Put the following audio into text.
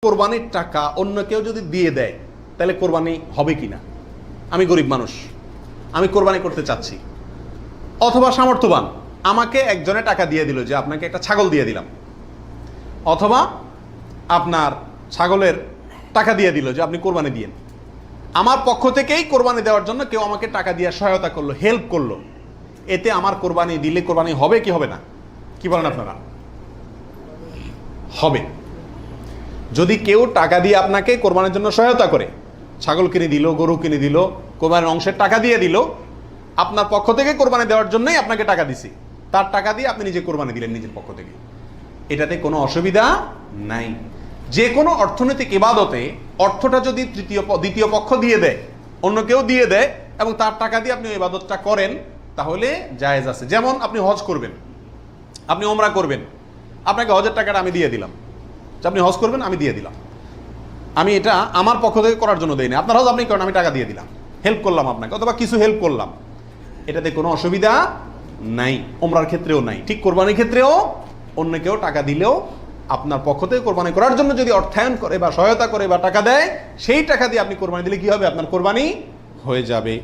কোরবানির টাকা অন্য কেউ যদি দিয়ে দেয় তাহলে কোরবানি হবে কিনা? আমি গরিব মানুষ, আমি কোরবানি করতে চাচ্ছি, অথবা সামর্থ্যবান, আমাকে একজনে টাকা দিয়ে দিল যে আপনাকে একটা ছাগল দিয়ে দিলাম, অথবা আপনার ছাগলের টাকা দিয়ে দিল যে আপনি কোরবানি দিয়েন। আমার পক্ষ থেকেই কোরবানি দেওয়ার জন্য কেউ আমাকে টাকা দিয়ে সহায়তা করলো, হেল্প করলো। এতে আমার কোরবানি দিলে কোরবানি হবে কি হবে না? কি বলেন আপনারা? হবে। যদি কেউ টাকা দিয়ে আপনাকে কোরবানির জন্য সহায়তা করে, ছাগল কিনে দিল, গরু কিনে দিল, কোরবানির অংশের টাকা দিয়ে দিল, আপনার পক্ষ থেকে কোরবানি দেওয়ার জন্যই আপনাকে টাকা দিছি, তার টাকা দিয়ে আপনি নিজে কোরবানি দিলেন নিজের পক্ষ থেকে, এটাতে কোনো অসুবিধা নাই। যে কোনো অর্থনৈতিক ইবাদতে অর্থটা যদি দ্বিতীয় পক্ষ দিয়ে দেয়, অন্য কেউ দিয়ে দেয় এবং তার টাকা দিয়ে আপনি ইবাদতটা করেন, তাহলে জায়েজ আছে। যেমন আপনি হজ করবেন, আপনি ওমরা করবেন, আপনাকে হজের টাকাটা আমি দিয়ে দিলাম, আপনি হজ করবেন, আমি দিয়ে দিলাম। আমি এটা আমার পক্ষ থেকে করার জন্য দেই না, আপনার হজ আপনি করেন, আমি টাকা দিয়ে দিলাম, হেল্প করলাম আপনাকে, অথবা কিছু হেল্প করলাম, এটাতে কোনো অসুবিধা নাই। ওমরার ক্ষেত্রেও নাই, ঠিক কোরবানির ক্ষেত্রেও অন্য কেউ টাকা দিলেও আপনার পক্ষ থেকে কোরবানি করার জন্য যদি অর্থায়ন করে বা সহায়তা করে বা টাকা দেয়, সেই টাকা দিয়ে আপনি কোরবানি দিলে কি হবে? আপনার কোরবানি হয়ে যাবে।